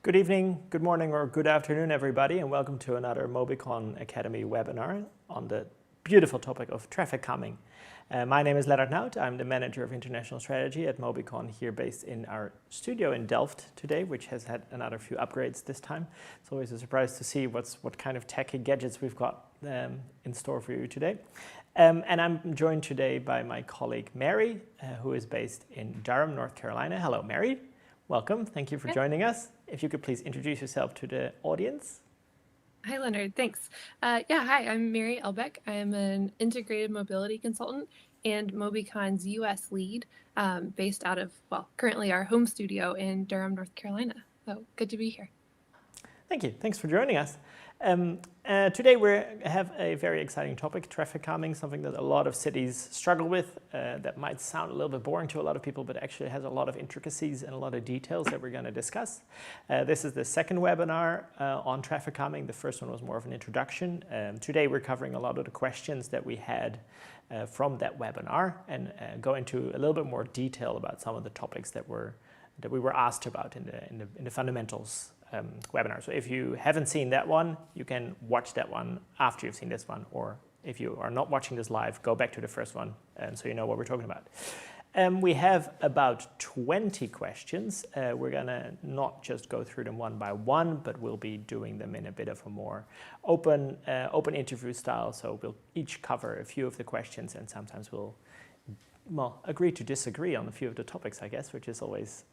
Good evening, good morning, or good afternoon, everybody, and welcome to another Mobycon Academy webinar on the beautiful topic of traffic calming. My name is Lennart Nout. I'm the Manager of International Strategy at Mobycon, here based in our studio in Delft today, which has had another few upgrades this time. It's always a surprise to see what kind of techy gadgets we've got in store for you today. And I'm joined today by my colleague Mary, who is based in Durham, North Carolina. Hello, Mary. Welcome. Thank you for joining us. If you could please introduce yourself to the audience. Hi, Leonard. Thanks. Hi, I'm Mary Elbech. I am an integrated mobility consultant and Mobycon's US lead based out of, currently our home studio in Durham, North Carolina. So good to be here. Thank you. Thanks for joining us. Today we have a very exciting topic, traffic calming, something that a lot of cities struggle with. That might sound a little bit boring to a lot of people, but actually has a lot of intricacies and a lot of details that we're going to discuss. This is the second webinar on traffic calming. The first one was more of an introduction. Today we're covering a lot of the questions that we had from that webinar and go into a little bit more detail about some of the topics that we were asked about in the fundamentals webinar. So if you haven't seen that one, you can watch that one after you've seen this one, or if you are not watching this live, go back to the first one so you know what we're talking about. We have about 20 questions. We're gonna not just go through them one by one, but we'll be doing them in a bit of a more open interview style. So we'll each cover a few of the questions, and sometimes we'll agree to disagree on a few of the topics, I guess, which is always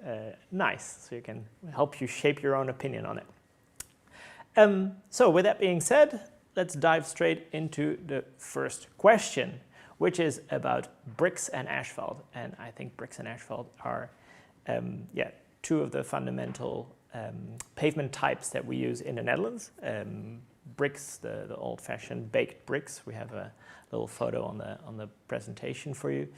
nice, so you can help you shape your own opinion on it. So with that being said, let's dive straight into the first question, which is about bricks and asphalt. And I think bricks and asphalt are two of the fundamental pavement types that we use in the Netherlands. Bricks, the old-fashioned baked bricks. We have a little photo on the presentation for you.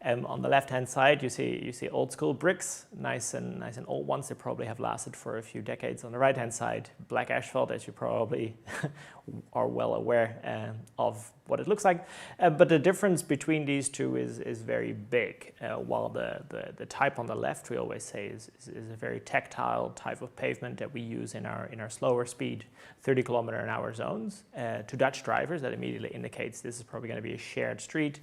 On the left-hand side, you see old-school bricks, nice and old ones. They probably have lasted for a few decades. On the right-hand side, black asphalt, as you probably are well aware of what it looks like. But the difference between these two is very big. While the type on the left, we always say, is a very tactile type of pavement that we use in our slower speed 30 km/h zones. To Dutch drivers, that immediately indicates this is probably going to be a shared street.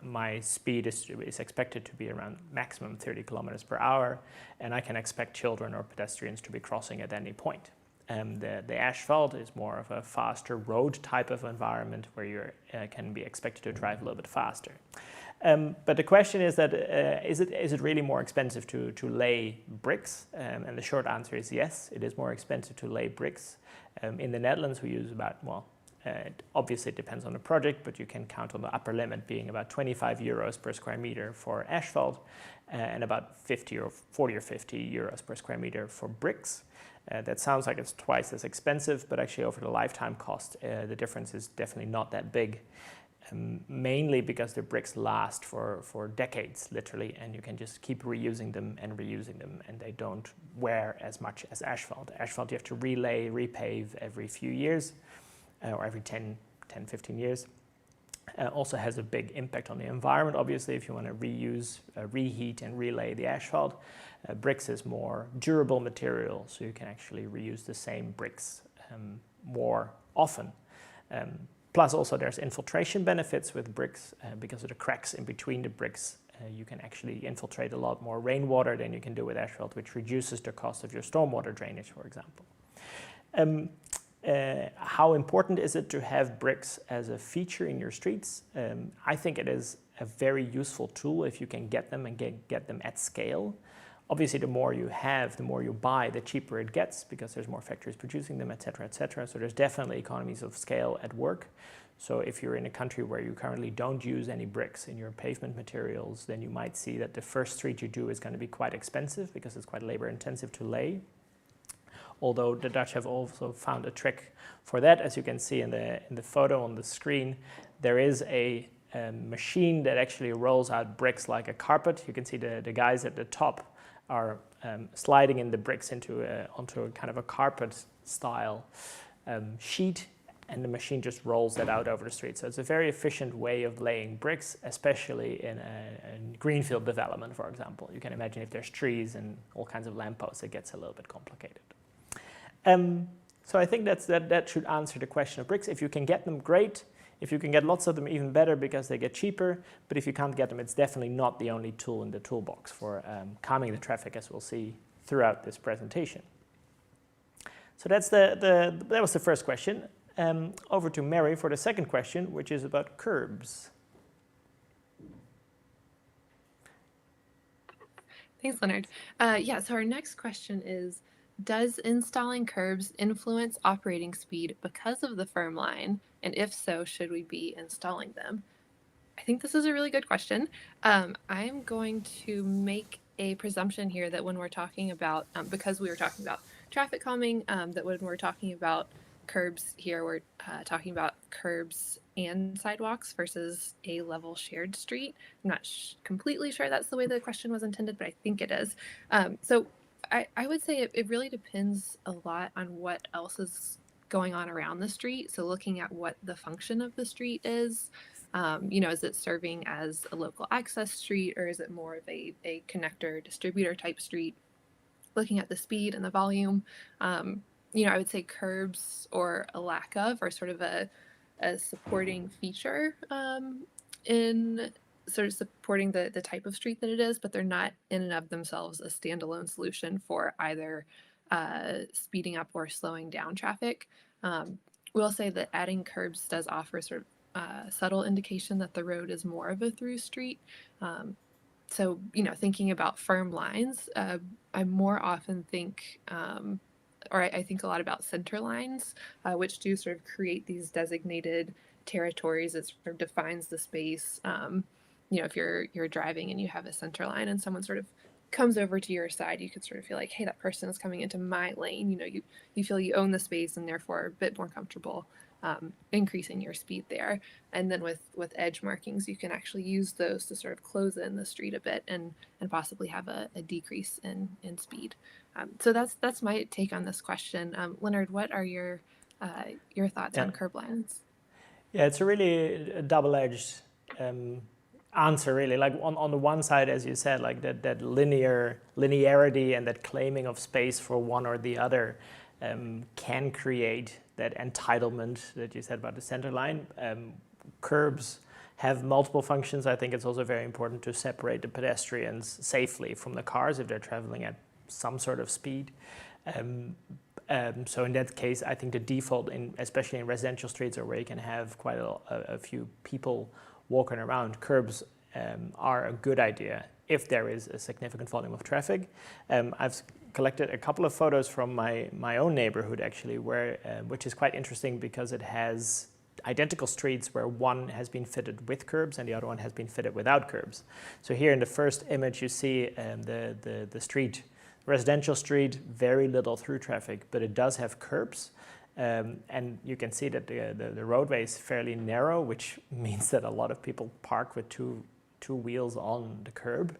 My speed is expected to be around maximum 30 km/h, and I can expect children or pedestrians to be crossing at any point. The asphalt is more of a faster road type of environment where you can be expected to drive a little bit faster. But the question is that is it really more expensive to lay bricks? And the short answer is yes, it is more expensive to lay bricks. In the Netherlands, we use about, obviously it depends on the project, but you can count on the upper limit being about 25 euros per square meter for asphalt and about 40 or 50 euros per square meter for bricks. That sounds like it's twice as expensive, but actually over the lifetime cost, the difference is definitely not that big. Mainly because the bricks last for decades, literally, and you can just keep reusing them, and they don't wear as much as asphalt. Asphalt you have to relay, repave every few years, or every 10, 15 years. Also has a big impact on the environment, obviously, if you want to reuse, reheat and relay the asphalt. Bricks is more durable material, so you can actually reuse the same bricks more often. Plus also there's infiltration benefits with bricks because of the cracks in between the bricks. You can actually infiltrate a lot more rainwater than you can do with asphalt, which reduces the cost of your stormwater drainage, for example. How important is it to have bricks as a feature in your streets? I think it is a very useful tool if you can get them and get them at scale. Obviously, the more you have, the more you buy, the cheaper it gets because there's more factories producing them, etc., etc. So there's definitely economies of scale at work. So if you're in a country where you currently don't use any bricks in your pavement materials, then you might see that the first street you do is going to be quite expensive because it's quite labor intensive to lay. Although the Dutch have also found a trick for that. As you can see in the photo on the screen, there is a machine that actually rolls out bricks like a carpet. You can see the guys at the top are sliding in the bricks onto a kind of a carpet style sheet, and the machine just rolls that out over the street. So it's a very efficient way of laying bricks, especially in a greenfield development, for example. You can imagine if there's trees and all kinds of lampposts, it gets a little bit complicated. So I think that should answer the question of bricks. If you can get them, great. If you can get lots of them, even better, because they get cheaper. But if you can't get them, it's definitely not the only tool in the toolbox for calming the traffic, as we'll see throughout this presentation. So that was the first question. Over to Mary for the second question, which is about curbs. Thanks, Leonard. Yeah, so our next question is, does installing curbs influence operating speed because of the firm line? And if so, should we be installing them? I think this is a really good question. I'm going to make a presumption here that when we're talking about, because we were talking about traffic calming, that when we're talking about curbs here, we're talking about curbs and sidewalks versus a level shared street. I'm not completely sure that's the way the question was intended, but I think it is. So I would say it really depends a lot on what else is going on around the street. So looking at what the function of the street is, is it serving as a local access street, or is it more of a connector distributor type street? Looking at the speed and the volume, I would say curbs, or a lack of, are sort of a supporting feature in sort of supporting the type of street that it is, but they're not in and of themselves a standalone solution for either speeding up or slowing down traffic. We'll say that adding curbs does offer sort of subtle indication that the road is more of a through street. So, thinking about firm lines, I more often think, I think a lot about center lines, which do sort of create these designated territories that sort of defines the space. If you're driving and you have a center line and someone sort of comes over to your side, you could sort of feel like, hey, that person is coming into my lane. You feel you own the space and therefore a bit more comfortable increasing your speed there. And then with edge markings, you can actually use those to sort of close in the street a bit and possibly have a decrease in speed. So that's my take on this question. Leonard, what are your thoughts on curb lines? Yeah, it's a really double-edged answer, really. Like on the one side, as you said, like that linearity and that claiming of space for one or the other can create that entitlement that you said about the center line. Curbs have multiple functions. I think it's also very important to separate the pedestrians safely from the cars if they're traveling at some sort of speed. So in that case, I think the default, especially in residential streets or where you can have quite a few people walking around, curbs are a good idea if there is a significant volume of traffic. I've collected a couple of photos from my own neighborhood, actually, which is quite interesting because it has identical streets where one has been fitted with curbs and the other one has been fitted without curbs. So here in the first image, you see the street, residential street, very little through traffic, but it does have curbs. And you can see that the roadway is fairly narrow, which means that a lot of people park with two wheels on the curb,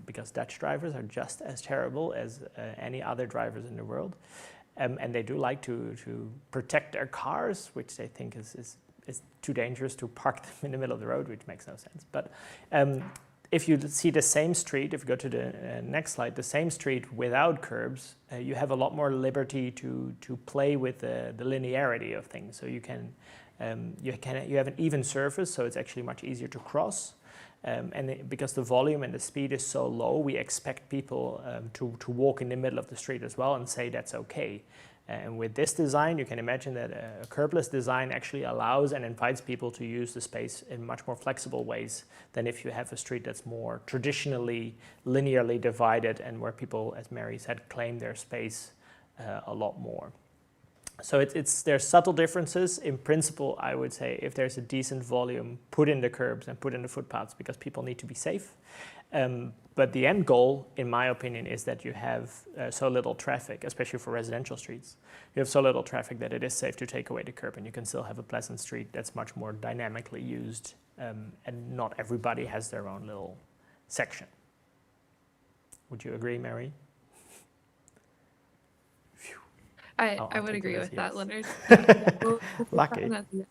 because Dutch drivers are just as terrible as any other drivers in the world. And they do like to protect their cars, which they think is too dangerous to park them in the middle of the road, which makes no sense. But if you see the same street, if you go to the next slide, the same street without curbs, you have a lot more liberty to play with the linearity of things. So you have an even surface, so it's actually much easier to cross. Because the volume and the speed is so low, we expect people to walk in the middle of the street as well and say that's okay. And with this design, you can imagine that a curbless design actually allows and invites people to use the space in much more flexible ways than if you have a street that's more traditionally linearly divided and where people, as Mary said, claim their space a lot more. So there's subtle differences. In principle, I would say if there's a decent volume, put in the curbs and put in the footpaths because people need to be safe. But the end goal, in my opinion, is that you have so little traffic, especially for residential streets. You have so little traffic that it is safe to take away the curb and you can still have a pleasant street that's much more dynamically used, and not everybody has their own little section. Would you agree, Mary? I I'll would take agree that as with that, yes. Leonard. We'll put that Lucky. as yes.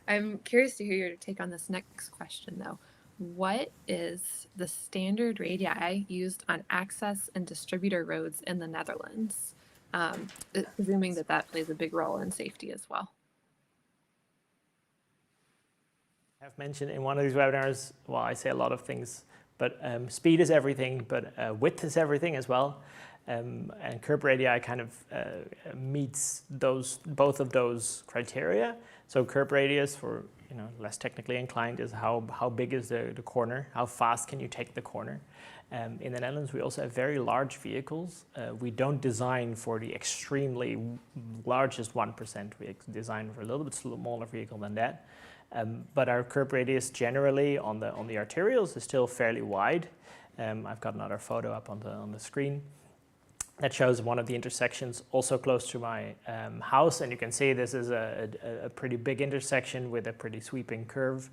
I'm curious to hear your take on this next question, though. What is the standard radii used on access and distributor roads in the Netherlands? Presuming that that plays a big role in safety as well. I've mentioned in one of these webinars, well, I say a lot of things, but speed is everything, but width is everything as well. And curb radii kind of meets both of those criteria. So curb radius, for less technically inclined, is how big is the corner, how fast can you take the corner. In the Netherlands, we also have very large vehicles. We don't design for the extremely largest 1%. We design for a little bit smaller vehicle than that. But our curb radius generally on the arterials is still fairly wide. I've got another photo up on the screen that shows one of the intersections also close to my house, and you can see this is a pretty big intersection with a pretty sweeping curve,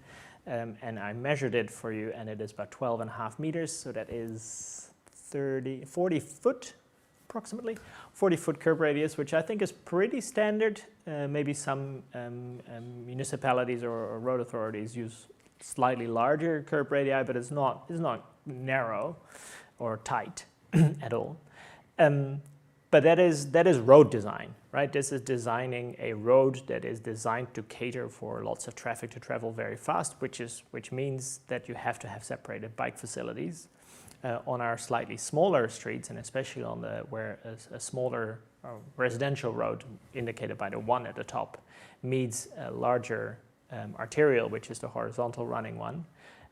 and I measured it for you, and it is about 12.5 meters, so that is 40 foot approximately, 40 foot curb radius, which I think is pretty standard. Maybe some municipalities or road authorities use slightly larger curb radii, but it's not narrow or tight at all. But that is road design, right? This is designing a road that is designed to cater for lots of traffic to travel very fast, which means that you have to have separated bike facilities. On our slightly smaller streets, and especially on where a smaller residential road indicated by the one at the top meets a larger arterial, which is the horizontal running one,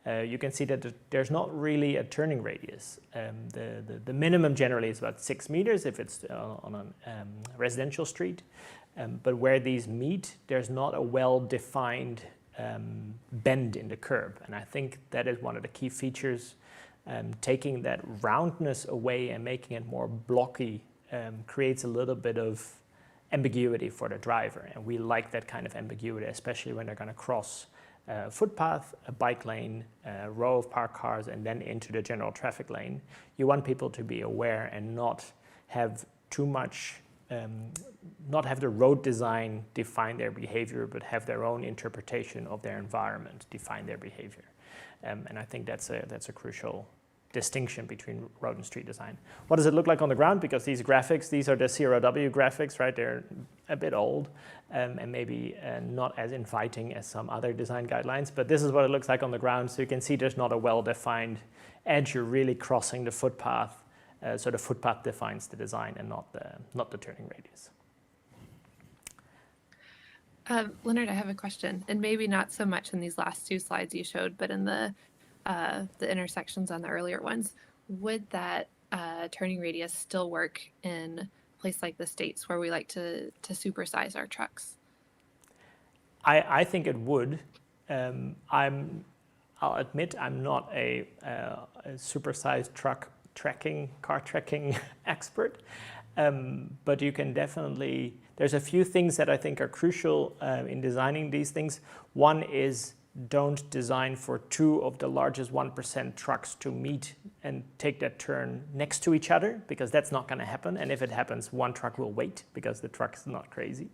you can see that there's not really a turning radius. The minimum generally is about 6 meters if it's on a residential street, but where these meet, there's not a well-defined bend in the curb, and I think that is one of the key features. Taking that roundness away and making it more blocky creates a little bit of ambiguity for the driver, and we like that kind of ambiguity, especially when they're going to cross a footpath, a bike lane, a row of parked cars, and then into the general traffic lane. You want people to be aware and not have too much, not have the road design define their behavior, but have their own interpretation of their environment define their behavior. And I think that's a crucial distinction between road and street design. What does it look like on the ground? Because these graphics, these are the CROW graphics, right? They're a bit old and maybe not as inviting as some other design guidelines, but this is what it looks like on the ground. So you can see there's not a well-defined edge. You're really crossing the footpath. So the footpath defines the design and not the turning radius. Leonard, I have a question, and maybe not so much in these last two slides you showed, but in the intersections on the earlier ones. Would that turning radius still work in a place like the States where we like to supersize our trucks? I think it would. I'll admit I'm not a supersized car tracking expert, but you can definitely. There's a few things that I think are crucial in designing these things. One is don't design for two of the largest 1% trucks to meet and take that turn next to each other, because that's not going to happen. And if it happens, one truck will wait because the truck is not crazy.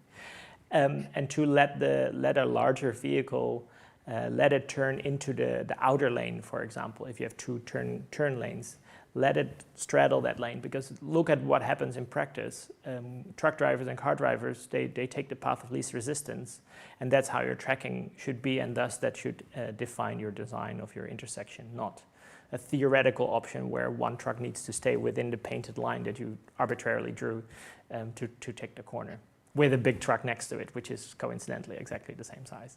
And to let a larger vehicle let it turn into the outer lane, for example, if you have two turn lanes. Let it straddle that lane, because look at what happens in practice. Truck drivers and car drivers, they take the path of least resistance, and that's how your tracking should be, and thus that should define your design of your intersection, not a theoretical option where one truck needs to stay within the painted line that you arbitrarily drew to take the corner, with a big truck next to it, which is coincidentally exactly the same size.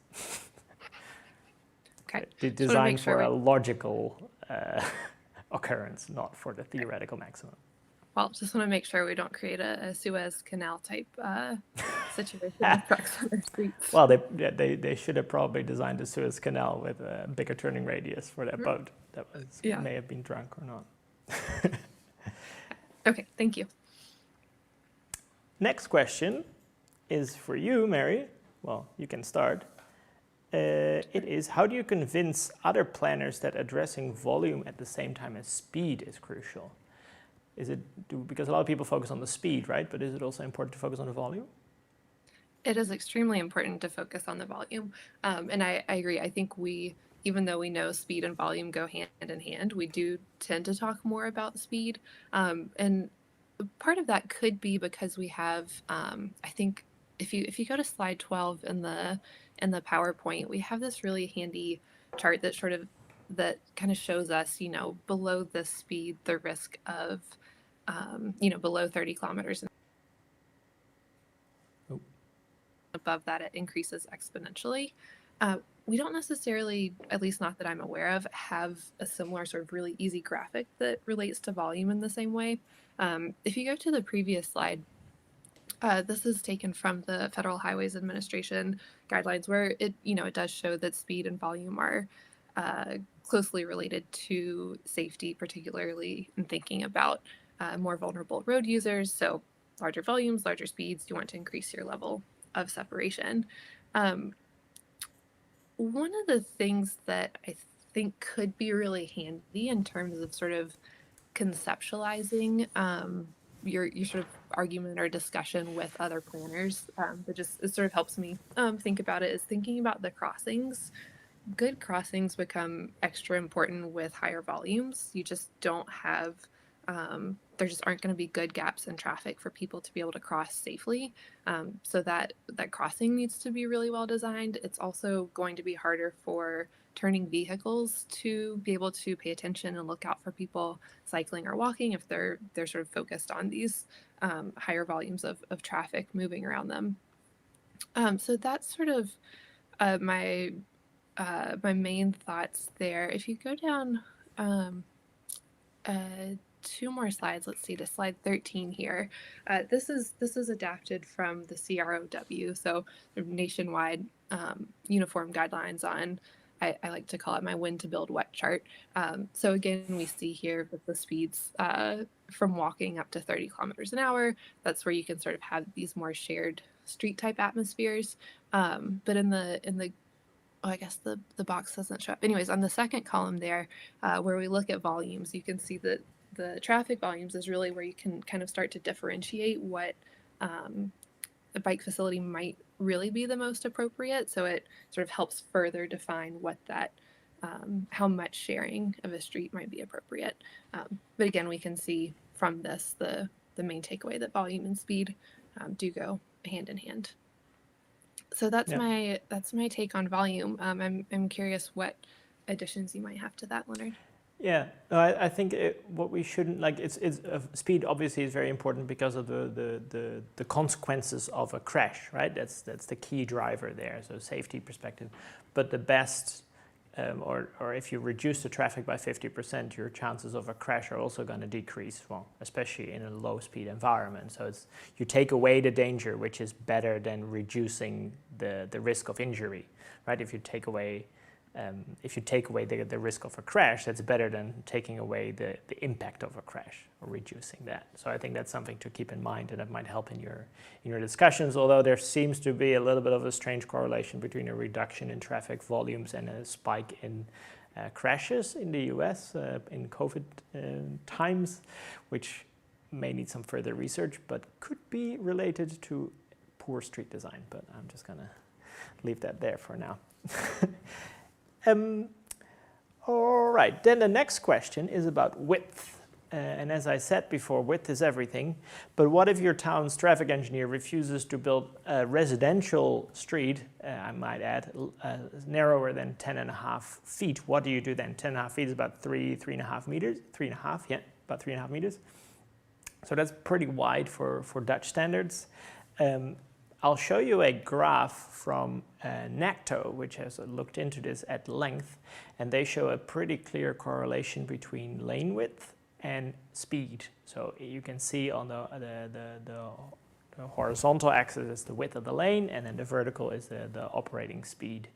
Okay. Designed for a logical occurrence, not for the theoretical maximum. Well, just want to make sure we don't create a Suez Canal type situation with trucks on our streets. Well, they should have probably designed the Suez Canal with a bigger turning radius for that boat that may have been drunk or not. Okay, thank you. Next question is for you, Mary. Well, you can start. It is, how do you convince other planners that addressing volume at the same time as speed is crucial? Because a lot of people focus on the speed, right? But is it also important to focus on the volume? It is extremely important to focus on the volume. And I agree. I think even though we know speed and volume go hand in hand, we do tend to talk more about speed. And part of that could be because we have, I think, if you go to slide 12 in the PowerPoint, we have this really handy chart that kind of shows us, below this speed, the risk of, below 30 kilometers. Above that, it increases exponentially. We don't necessarily, at least not that I'm aware of, have a similar sort of really easy graphic that relates to volume in the same way. If you go to the previous slide, this is taken from the Federal Highways Administration guidelines, where it does show that speed and volume are closely related to safety, particularly in thinking about more vulnerable road users. So larger volumes, larger speeds, you want to increase your level of separation. One of the things that I think could be really handy in terms of sort of conceptualizing your sort of argument or discussion with other planners, that just it sort of helps me think about it, is thinking about the crossings. Good crossings become extra important with higher volumes. You just don't have, there just aren't going to be good gaps in traffic for people to be able to cross safely. So that crossing needs to be really well designed. It's also going to be harder for turning vehicles to be able to pay attention and look out for people cycling or walking if they're sort of focused on these higher volumes of traffic moving around them. So that's sort of my main thoughts there. If you go down two more slides, let's see, to slide 13 here. This is adapted from the CROW, so nationwide uniform guidelines on, I like to call it my when to build wet chart. So again, we see here with the speeds from walking up to 30 kilometers an hour, that's where you can sort of have these more shared street type atmospheres. But in the I guess the box doesn't show up. Anyways, on the second column there, where we look at volumes, you can see that the traffic volumes is really where you can kind of start to differentiate what a bike facility might really be the most appropriate. So it sort of helps further define what that, how much sharing of a street might be appropriate. But again, we can see from this the main takeaway that volume and speed do go hand in hand. So that's my take on volume. I'm curious what additions you might have to that, Lennart. Yeah, I think what we shouldn't speed obviously is very important because of the consequences of a crash, right? That's the key driver there, so safety perspective. But the best, or if you reduce the traffic by 50%, your chances of a crash are also going to decrease. Well, especially in a low speed environment. So you take away the danger, which is better than reducing the risk of injury, right? If you take away the risk of a crash, that's better than taking away the impact of a crash or reducing that. So I think that's something to keep in mind, and that might help in your discussions, although there seems to be a little bit of a strange correlation between a reduction in traffic volumes and a spike in crashes in the US in COVID times, which may need some further research, but could be related to poor street design. But I'm just going to leave that there for now. All right, then the next question is about width. And as I said before, width is everything. But what if your town's traffic engineer refuses to build a residential street, I might add, narrower than 10.5 feet? What do you do then? 10.5 feet is about 3.5 meters. 3.5, yeah, about 3.5 meters. So that's pretty wide for Dutch standards. I'll show you a graph from NACTO, which has looked into this at length, and they show a pretty clear correlation between lane width and speed. So you can see on the horizontal axis is the width of the lane, and then the vertical is the operating speed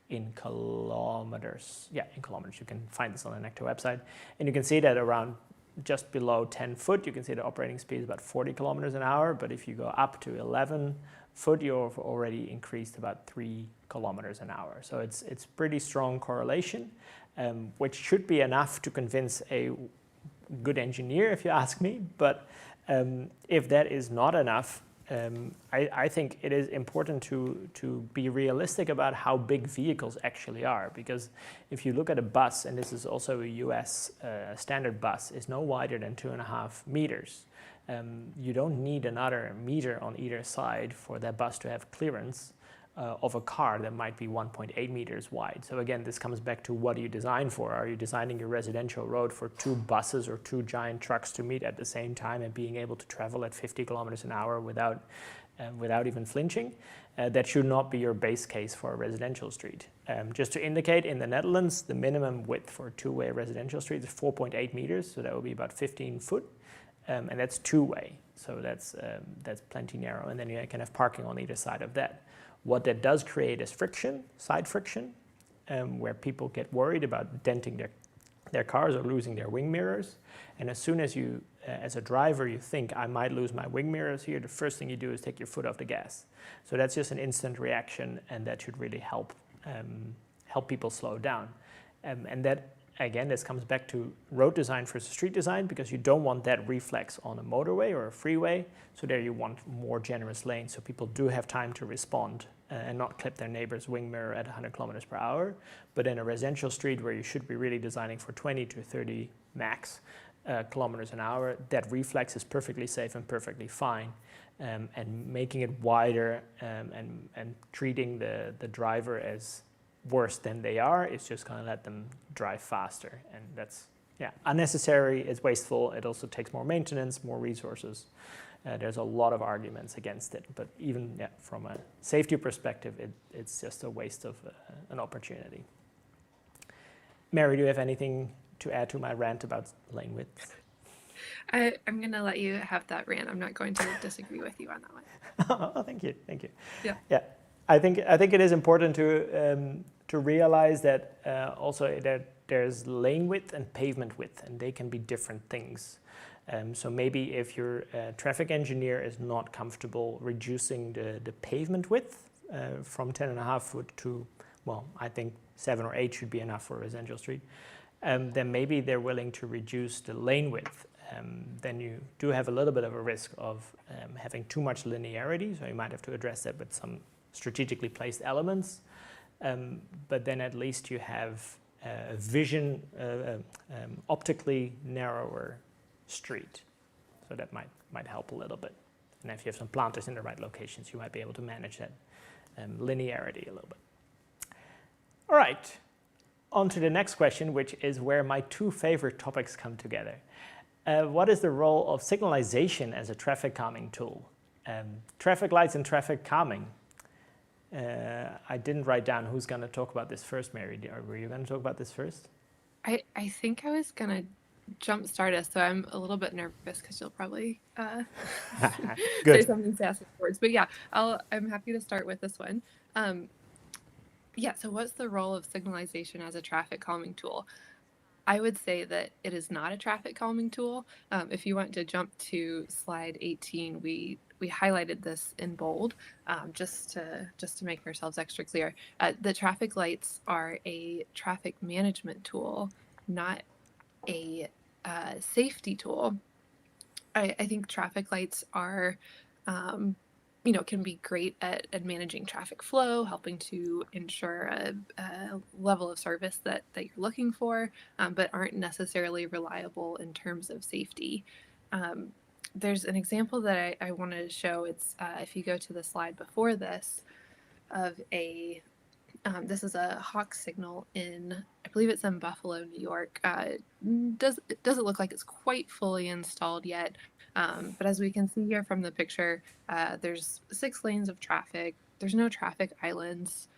in kilometers. Yeah, in kilometers. You can find this on the NACTO website, and you can see that around just below 10 foot, you can see the operating speed is about 40 kilometers an hour, but if you go up to 11 foot, you've already increased about 3 kilometers an hour. So it's pretty strong correlation, which should be enough to convince a good engineer, if you ask me. But if that is not enough, I think it is important to be realistic about how big vehicles actually are. Because if you look at a bus, and this is also a US standard bus, is no wider than 2.5 meters. You don't need another meter on either side for that bus to have clearance of a car that might be 1.8 meters wide. So again, this comes back to what do you design for? Are you designing your residential road for 2 buses or 2 giant trucks to meet at the same time and being able to travel at 50 kilometers an hour without even flinching? That should not be your base case for a residential street. Just to indicate, in the Netherlands, the minimum width for a 2-way residential street is 4.8 meters, so that would be about 15 foot, and that's 2-way. So that's plenty narrow, and then you can have parking on either side of that. What that does create is friction, side friction, where people get worried about denting their cars or losing their wing mirrors. And as soon as you, as a driver, you think, I might lose my wing mirrors here, the first thing you do is take your foot off the gas. So that's just an instant reaction, and that should really help people slow down. And that, again, this comes back to road design versus street design, because you don't want that reflex on a motorway or a freeway. So there you want more generous lanes, so people do have time to respond and not clip their neighbor's wing mirror at 100 kilometers per hour. But in a residential street where you should be really designing for 20 to 30 max kilometers an hour, that reflex is perfectly safe and perfectly fine. And making it wider and treating the driver as worse than they are, it's just going to let them drive faster. And that's unnecessary, it's wasteful, it also takes more maintenance, more resources. There's a lot of arguments against it, but even from a safety perspective, it's just a waste of an opportunity. Mary, do you have anything to add to my rant about lane width? I'm going to let you have that rant. I'm not going to disagree with you on that one. Oh, thank you. Yeah. I think it is important to realize that also that there's lane width and pavement width, and they can be different things. So maybe if your traffic engineer is not comfortable reducing the pavement width from 10.5 foot to, well, I think 7 or 8 should be enough for a residential street, then maybe they're willing to reduce the lane width. Then you do have a little bit of a risk of having too much linearity, so you might have to address that with some strategically placed elements. But then at least you have a vision, optically narrower street. So that might help a little bit. And if you have some planters in the right locations, you might be able to manage that linearity a little bit. All right, on to the next question, which is where my 2 favorite topics come together. What is the role of signalization as a traffic calming tool? Traffic lights and traffic calming. I didn't write down who's going to talk about this first, Mary. Were you going to talk about this first? I think I was going to jumpstart us, so I'm a little bit nervous because you'll probably say something sassy afterwards. But yeah, I'm happy to start with this one. So what's the role of signalization as a traffic calming tool? I would say that it is not a traffic calming tool. If you want to jump to slide 18, we highlighted this in bold just to make ourselves extra clear. The traffic lights are a traffic management tool, not a safety tool. I think traffic lights are, can be great at managing traffic flow, helping to ensure a level of service that you're looking for, but aren't necessarily reliable in terms of safety. There's an example that I wanted to show. It's if you go to the slide before this, of this is a hawk signal I believe it's in Buffalo, New York. It doesn't look like it's quite fully installed yet, but as we can see here from the picture, there's 6 lanes of traffic. There's no traffic islands.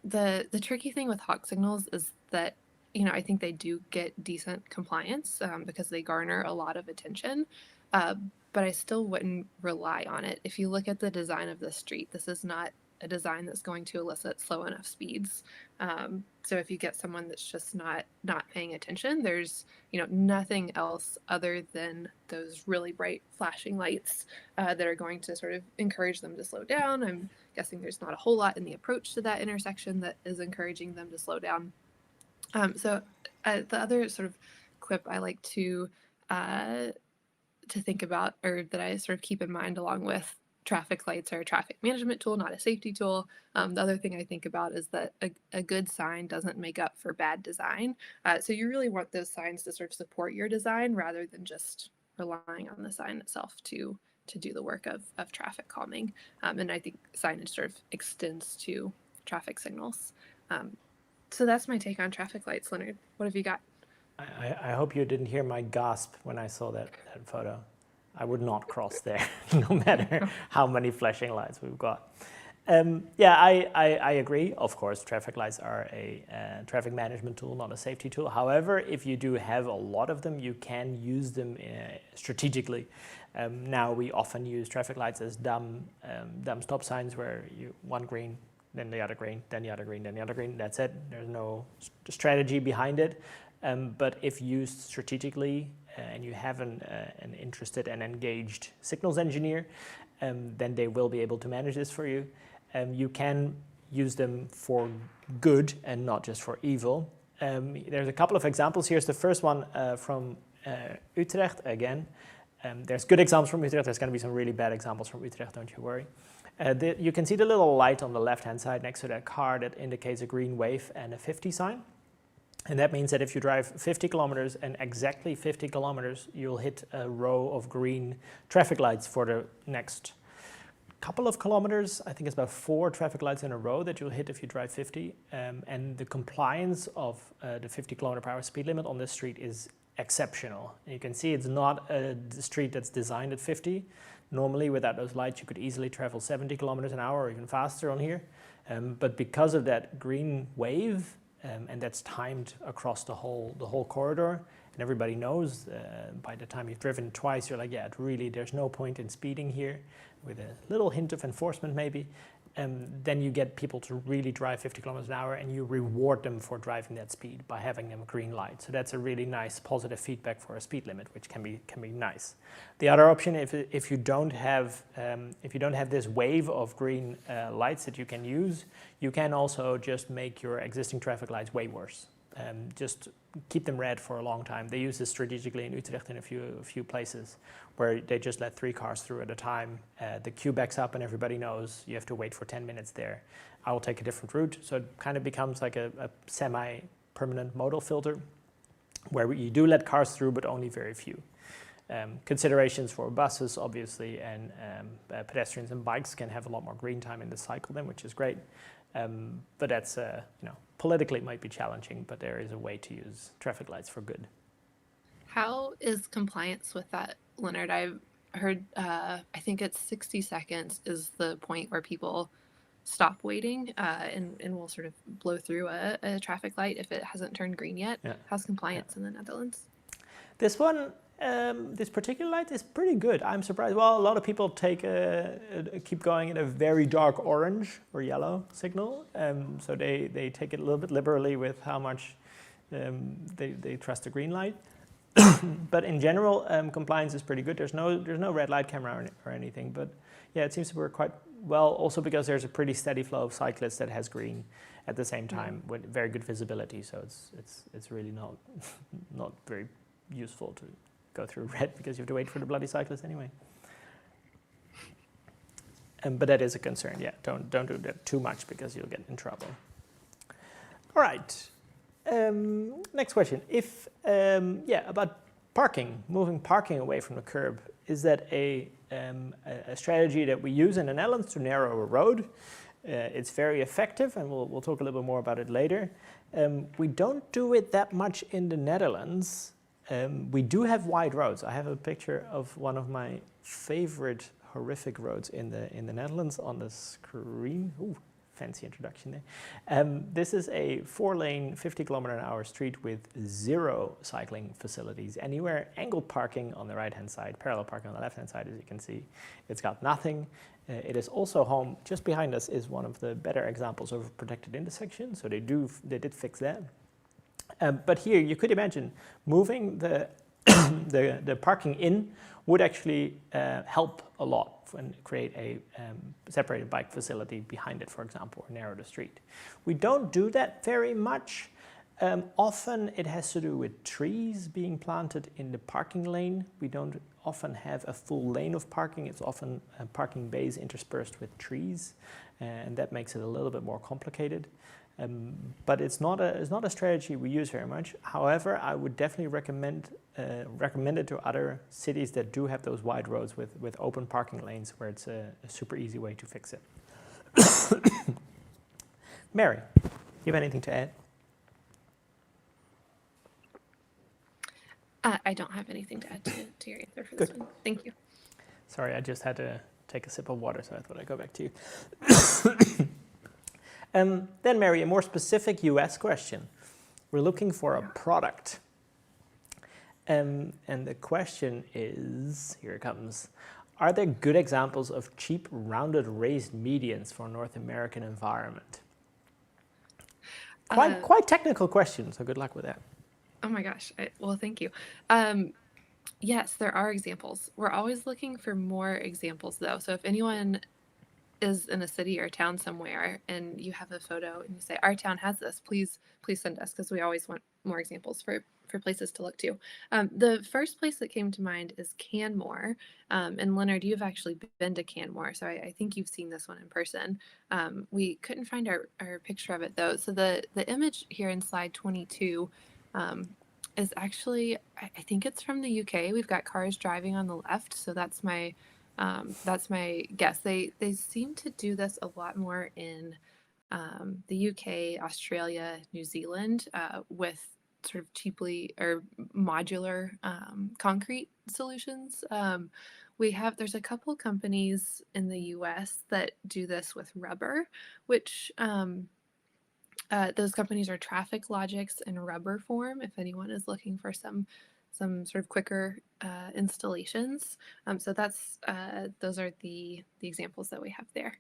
The tricky thing with hawk signals is that, I think they do get decent compliance because they garner a lot of attention, but I still wouldn't rely on it. If you look at the design of the street, this is not a design that's going to elicit slow enough speeds. So if you get someone that's just not paying attention, there's nothing else other than those really bright flashing lights that are going to sort of encourage them to slow down. I'm guessing there's not a whole lot in the approach to that intersection that is encouraging them to slow down. So the other sort of quip I like to think about, or that I sort of keep in mind along with traffic lights are a traffic management tool, not a safety tool. The other thing I think about is that a good sign doesn't make up for bad design. So you really want those signs to sort of support your design rather than just relying on the sign itself to do the work of traffic calming. And I think signage sort of extends to traffic signals. So that's my take on traffic lights, Lennart. What have you got? I hope you didn't hear my gasp when I saw that photo. I would not cross there, no matter how many flashing lights we've got. Yeah, I agree. Of course, traffic lights are a traffic management tool, not a safety tool. However, if you do have a lot of them, you can use them strategically. Now, we often use traffic lights as dumb stop signs where one green, then the other green, then the other green, then the other green. That's it. There's no strategy behind it. But if used strategically and you have an interested and engaged signals engineer, then they will be able to manage this for you. You can use them for good and not just for evil. There's a couple of examples. Here's the first one from Utrecht again. There's good examples from Utrecht. There's going to be some really bad examples from Utrecht, don't you worry. You can see the little light on the left-hand side next to that car that indicates a green wave and a 50 sign. And that means that if you drive 50 kilometers and exactly 50 kilometers, you'll hit a row of green traffic lights for the next couple of kilometers. I think it's about 4 traffic lights in a row that you'll hit if you drive 50. And the compliance of the 50 kilometer per hour speed limit on this street is exceptional. And you can see it's not a street that's designed at 50. Normally, without those lights, you could easily travel 70 kilometers an hour or even faster on here. But because of that green wave, and that's timed across the whole corridor, and everybody knows by the time you've driven twice, you're like, yeah, there's no point in speeding here, with a little hint of enforcement maybe. Then you get people to really drive 50 kilometers an hour, and you reward them for driving that speed by having them green light. So that's a really nice positive feedback for a speed limit, which can be nice. The other option, if you don't have this wave of green lights that you can use, you can also just make your existing traffic lights way worse. Just keep them red for a long time. They use this strategically in Utrecht in a few places where they just let 3 cars through at a time. The queue backs up and everybody knows you have to wait for 10 minutes there. I will take a different route. So it kind of becomes like a semi-permanent modal filter where you do let cars through, but only very few. Considerations for buses, obviously, and pedestrians and bikes can have a lot more green time in the cycle then, which is great. But that's, politically it might be challenging, but there is a way to use traffic lights for good. How is compliance with that, Lennart? I've heard, I think it's 60 seconds is the point where people stop waiting and will sort of blow through a traffic light if it hasn't turned green yet. Yeah. How's compliance in the Netherlands? This one, this particular light is pretty good. I'm surprised. Well, a lot of people keep going in a very dark orange or yellow signal. So they take it a little bit liberally with how much they trust the green light. But in general, compliance is pretty good. There's no red light camera or anything. But yeah, it seems to work quite well. Also because there's a pretty steady flow of cyclists that has green at the same time with very good visibility. So it's really not very useful to go through red because you have to wait for the bloody cyclist anyway. But that is a concern. Yeah, don't do that too much because you'll get in trouble. All right. Next question. About parking, moving parking away from the curb. Is that a strategy that we use in the Netherlands to narrow a road? It's very effective, and we'll talk a little bit more about it later. We don't do it that much in the Netherlands. We do have wide roads. I have a picture of one of my favorite horrific roads in the Netherlands on the screen. Ooh, fancy introduction there. This is a 4-lane, 50 kilometer an hour street with 0 cycling facilities anywhere. Angled parking on the right-hand side, parallel parking on the left-hand side, as you can see. It's got nothing. It is also home, just behind us is one of the better examples of a protected intersection. So they did fix that. But here you could imagine moving the parking in would actually help a lot and create a separated bike facility behind it, for example, or narrow the street. We don't do that very much. Often it has to do with trees being planted in the parking lane. We don't often have a full lane of parking. It's often parking bays interspersed with trees, and that makes it a little bit more complicated. But it's not a strategy we use very much. However, I would definitely recommend it to other cities that do have those wide roads with open parking lanes, where it's a super easy way to fix it. Mary, you have anything to add? I don't have anything to add to your answer for this one. Thank you. Sorry, I just had to take a sip of water, so I thought I'd go back to you. Then, Mary, a more specific US question. We're looking for a product. And the question is, here it comes, are there good examples of cheap rounded raised medians for North American environment? Quite technical question, so good luck with that. Oh my gosh. Well, thank you. Yes, there are examples. We're always looking for more examples, though. So if anyone is in a city or town somewhere and you have a photo and you say, our town has this, please send us, because we always want more examples for places to look to. The first place that came to mind is Canmore. And Leonard, you've actually been to Canmore, so I think you've seen this one in person. We couldn't find our picture of it, though. So the image here in slide 22 is actually, I think it's from the UK. We've got cars driving on the left, so that's my guess. They seem to do this a lot more in the UK, Australia, New Zealand, with sort of cheaply or modular concrete solutions. There's a couple companies in the US that do this with rubber, which those companies are Traffic Logics and Rubber Form, if anyone is looking for some sort of quicker installations. So those are the examples that we have there.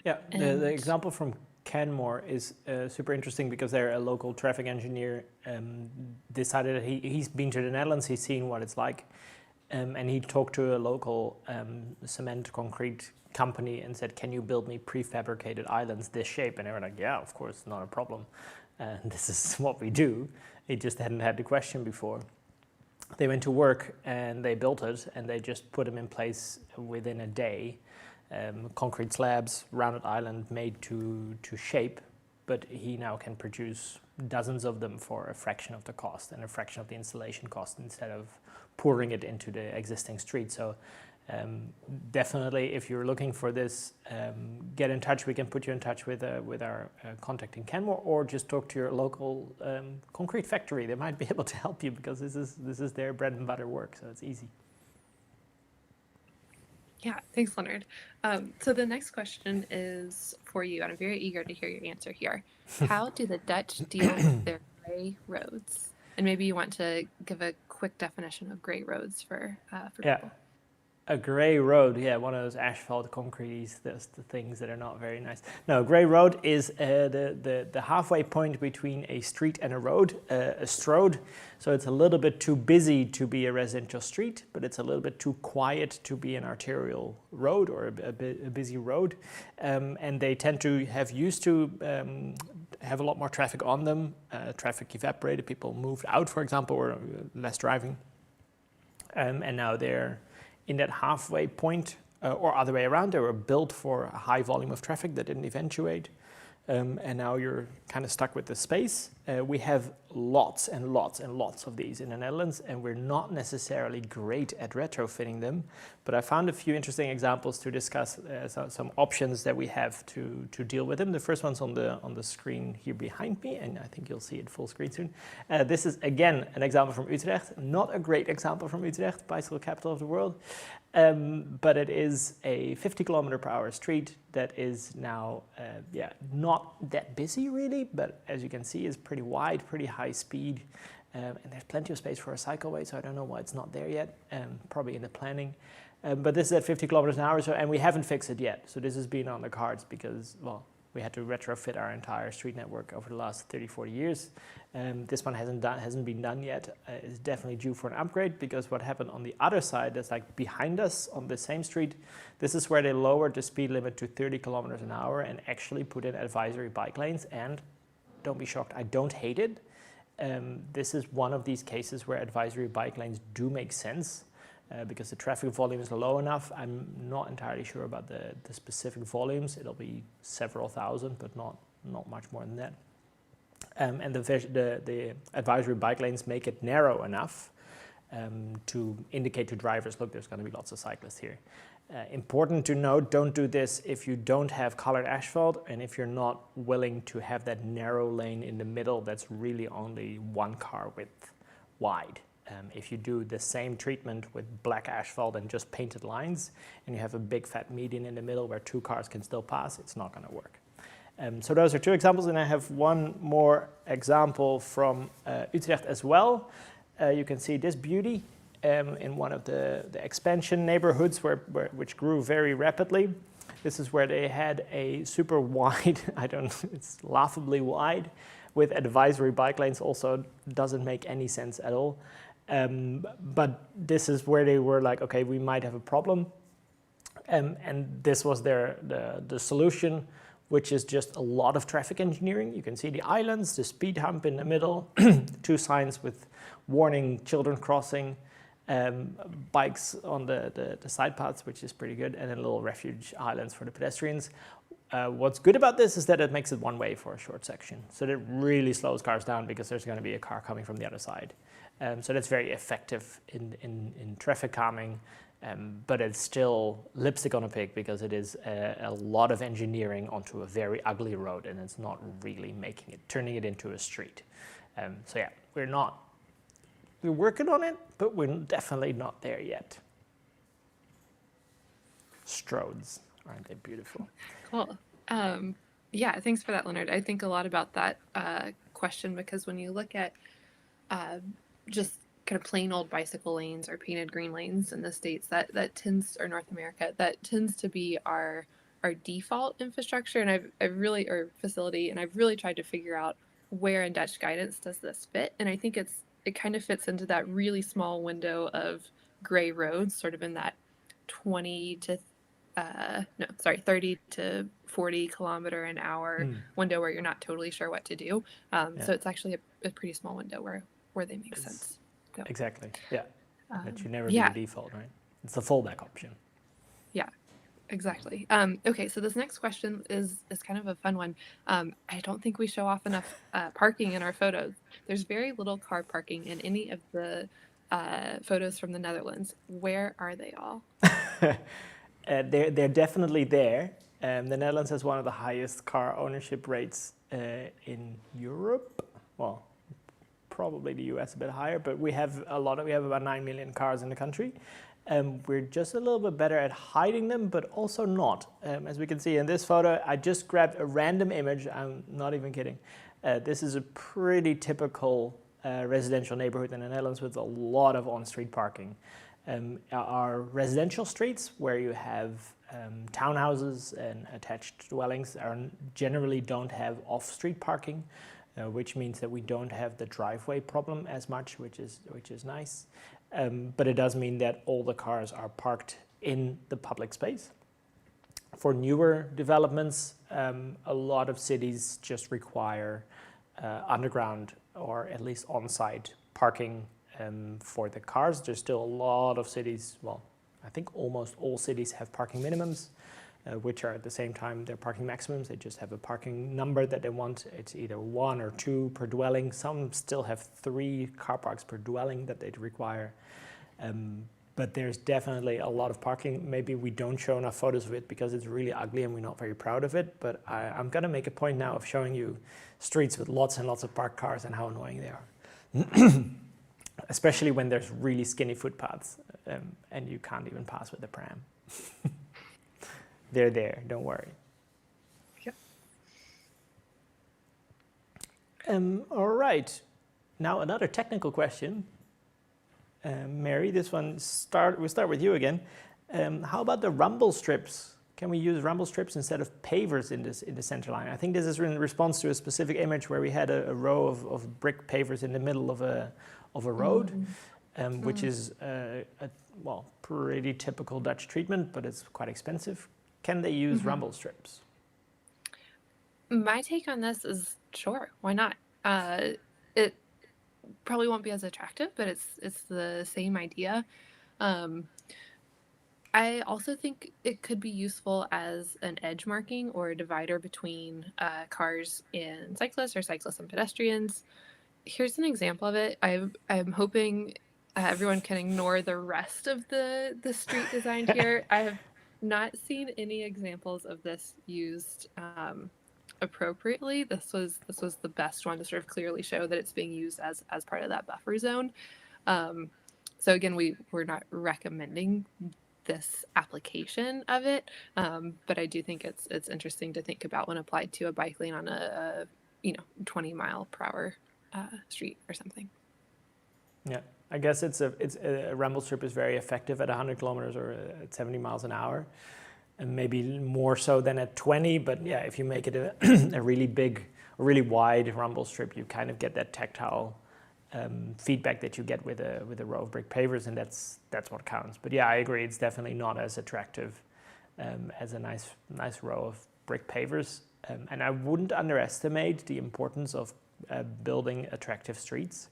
Yeah, the example from Canmore is super interesting because they're a local traffic engineer decided that he's been to the Netherlands, he's seen what it's like, and he talked to a local cement concrete company and said, can you build me prefabricated islands this shape? And they were like, yeah, of course, not a problem. This is what we do. He just hadn't had the question before. They went to work and they built it, and they just put them in place within a day. Concrete slabs, rounded island made to shape, but he now can produce dozens of them for a fraction of the cost and a fraction of the installation cost instead of pouring it into the existing street. So definitely, if you're looking for this, get in touch. We can put you in touch with our contact in Canmore, or just talk to your local concrete factory. They might be able to help you because this is their bread and butter work, so it's easy. Yeah, thanks, Leonard. So the next question is for you, and I'm very eager to hear your answer here. How do the Dutch deal with their gray roads? And maybe you want to give a quick definition of gray roads for people. A gray road, yeah, one of those asphalt concretes, the things that are not very nice. No, gray road is the halfway point between a street and a road, a strode. So it's a little bit too busy to be a residential street, but it's a little bit too quiet to be an arterial road or a busy road. And they tend to have have a lot more traffic on them. Traffic evaporated, people moved out, for example, or less driving. And now they're in that halfway point, or other way around. They were built for a high volume of traffic that didn't eventuate, and now you're kind of stuck with the space. We have lots and lots and lots of these in the Netherlands, and we're not necessarily great at retrofitting them, but I found a few interesting examples to discuss some options that we have to deal with them. The first one's on the screen here behind me, and I think you'll see it full screen soon. This is, again, an example from Utrecht. Not a great example from Utrecht, bicycle capital of the world, but it is a 50 kilometer per hour street that is now, not that busy really, but as you can see is pretty wide, pretty high speed, and there's plenty of space for a cycleway, so I don't know why it's not there yet, probably in the planning. But this is at 50 kilometers an hour, and we haven't fixed it yet. So this has been on the cards because, well, we had to retrofit our entire street network over the last 30, 40 years. This one hasn't been done yet. It's definitely due for an upgrade, because what happened on the other side, that's like behind us on the same street, this is where they lowered the speed limit to 30 kilometers an hour and actually put in advisory bike lanes and don't be shocked, I don't hate it. This is one of these cases where advisory bike lanes do make sense because the traffic volume is low enough. I'm not entirely sure about the specific volumes. It'll be several thousand, but not much more than that. And the advisory bike lanes make it narrow enough to indicate to drivers, look, there's going to be lots of cyclists here. Important to note, don't do this if you don't have colored asphalt and if you're not willing to have that narrow lane in the middle that's really only one car width wide. If you do the same treatment with black asphalt and just painted lines and you have a big fat median in the middle where two cars can still pass, it's not going to work. So those are two examples, and I have one more example from Utrecht as well. You can see this beauty in one of the expansion neighborhoods which grew very rapidly. This is where they had a super wide, it's laughably wide, with advisory bike lanes. Also doesn't make any sense at all. But this is where they were like, okay, we might have a problem. And this was the solution, which is just a lot of traffic engineering. You can see the islands, the speed hump in the middle, two signs with warning children crossing, bikes on the side paths, which is pretty good, and then little refuge islands for the pedestrians. What's good about this is that it makes it one way for a short section. So that really slows cars down because there's going to be a car coming from the other side. So that's very effective in traffic calming. But it's still lipstick on a pig because it is a lot of engineering onto a very ugly road, and it's not really turning it into a street. So yeah, we're working on it, but we're definitely not there yet. Stroads, aren't they beautiful? Cool. Yeah, thanks for that, Lennart. I think a lot about that question because when you look at just kind of plain old bicycle lanes or painted green lanes in the States, that tends, or North America, that tends to be our default infrastructure and our facility, and I've really tried to figure out where in Dutch guidance does this fit, and I think it kind of fits into that really small window of gray roads, sort of in that 30 to 40 kilometer an hour window where you're not totally sure what to do. So it's actually a pretty small window where they make sense. So, exactly, yeah. That should never be the default, right? It's the fallback option. Yeah, exactly. Okay, so this next question is kind of a fun one. I don't think we show off enough parking in our photos. There's very little car parking in any of the photos from the Netherlands. Where are they all? They're definitely there. The Netherlands has one of the highest car ownership rates in Europe. Well, probably the US a bit higher, but we have about 9 million cars in the country. We're just a little bit better at hiding them, but also not. As we can see in this photo, I just grabbed a random image. I'm not even kidding. This is a pretty typical residential neighborhood in the Netherlands with a lot of on-street parking. Our residential streets, where you have townhouses and attached dwellings, generally don't have off-street parking. Which means that we don't have the driveway problem as much, which is nice. But it does mean that all the cars are parked in the public space. For newer developments, a lot of cities just require underground or at least on-site parking for the cars. There's still a lot of cities, well, I think almost all cities have parking minimums. Which are at the same time their parking maximums. They just have a parking number that they want. It's either 1 or 2 per dwelling. Some still have 3 car parks per dwelling that they'd require. But there's definitely a lot of parking. Maybe we don't show enough photos of it because it's really ugly and we're not very proud of it. But I'm going to make a point now of showing you streets with lots and lots of parked cars and how annoying they are. Especially when there's really skinny footpaths and you can't even pass with the pram. They're there, don't worry. Yep. All right. Now another technical question. Mary, this one, we'll start with you again. How about the rumble strips? Can we use rumble strips instead of pavers in the center line? I think this is in response to a specific image where we had a row of brick pavers in the middle of a road, which is pretty typical Dutch treatment, but it's quite expensive. Can they use rumble strips? My take on this is sure, why not? It probably won't be as attractive, but it's the same idea. Um, I also think it could be useful as an edge marking or a divider between cars and cyclists or cyclists and pedestrians. Here's an example of it. I'm hoping everyone can ignore the rest of the street design here. I have not seen any examples of this used appropriately. This was the best one to sort of clearly show that it's being used as part of that buffer zone. Um, so again, we're not recommending this application of it, but I do think it's interesting to think about when applied to a bike lane on a 20 mile per hour street or something. Yeah, I guess it's a rumble strip is very effective at 100 kilometers or at 70 miles an hour, and maybe more so than at 20. But yeah, if you make it a really big, a really wide rumble strip, you kind of get that tactile feedback that you get with a row of brick pavers, and that's what counts. But yeah, I agree. It's definitely not as attractive as a nice row of brick pavers. And I wouldn't underestimate the importance of building attractive streets,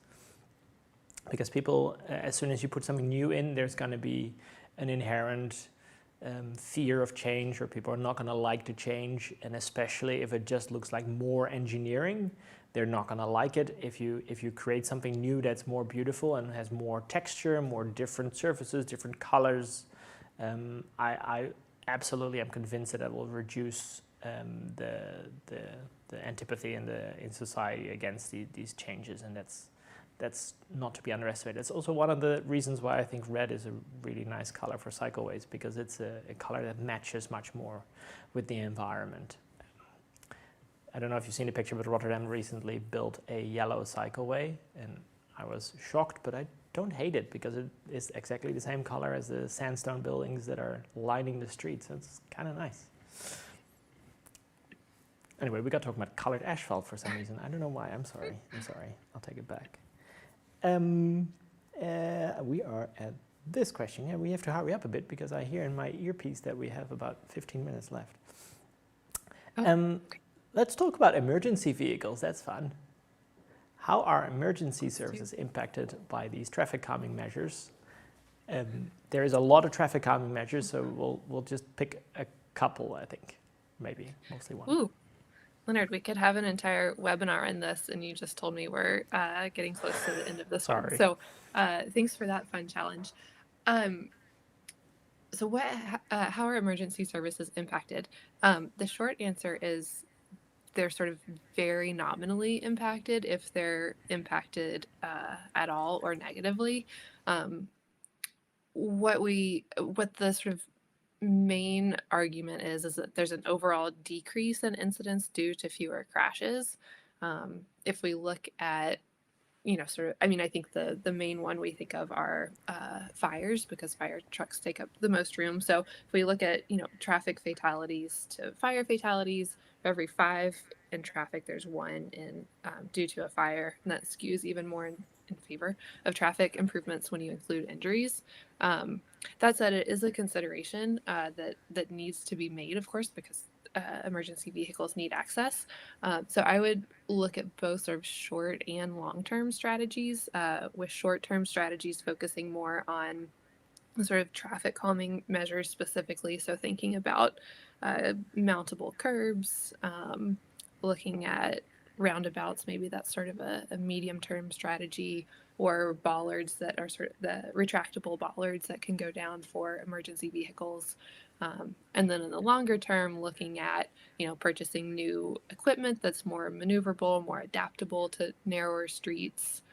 because people, as soon as you put something new in, there's going to be an inherent fear of change, or people are not going to like to change, and especially if it just looks like more engineering, they're not going to like it. If you create something new that's more beautiful and has more texture, more different surfaces, different colors, I absolutely am convinced that will reduce the antipathy in society against these changes, and that's not to be underestimated. It's also one of the reasons why I think red is a really nice color for cycleways, because it's a color that matches much more with the environment. I don't know if you've seen a picture, but Rotterdam recently built a yellow cycleway, and I was shocked, but I don't hate it, because it is exactly the same color as the sandstone buildings that are lining the streets. So it's kind of nice. Anyway, we got talking about colored asphalt for some reason. I don't know why. I'm sorry. I'll take it back. We are at this question. Yeah, we have to hurry up a bit, because I hear in my earpiece that we have about 15 minutes left. Okay. Let's talk about emergency vehicles. That's fun. How are emergency services impacted by these traffic calming measures? There is a lot of traffic calming measures, so we'll just pick a couple, I think. Maybe, mostly one. Ooh. Lennart, we could have an entire webinar on this, and you just told me we're getting close to the end of this one. So thanks for that fun challenge. So how are emergency services impacted? The short answer is they're sort of very nominally impacted, if they're impacted at all or negatively. What the sort of main argument is that there's an overall decrease in incidents due to fewer crashes. If we look at, I think the main one we think of are fires, because fire trucks take up the most room. So if we look at, traffic fatalities to fire fatalities, for every 5 in traffic, there's 1 in due to a fire, and that skews even more in favor of traffic improvements when you include injuries. That said, it is a consideration that needs to be made, of course, because emergency vehicles need access. So I would look at both sort of short and long-term strategies, with short-term strategies focusing more on sort of traffic calming measures specifically. So thinking about mountable curbs, looking at roundabouts, maybe that's sort of a medium-term strategy, or bollards that are sort of the retractable bollards that can go down for emergency vehicles. And then in the longer term, looking at, purchasing new equipment that's more maneuverable, more adaptable to narrower streets,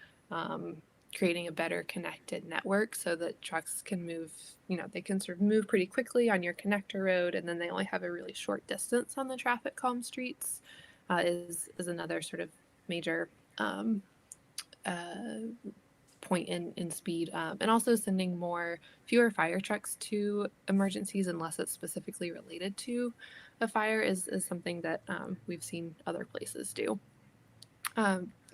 creating a better connected network so that trucks can move, they can sort of move pretty quickly on your connector road, and then they only have a really short distance on the traffic calm streets, is another sort of major point in speed, and also sending fewer fire trucks to emergencies unless it's specifically related to a fire is something that we've seen other places do.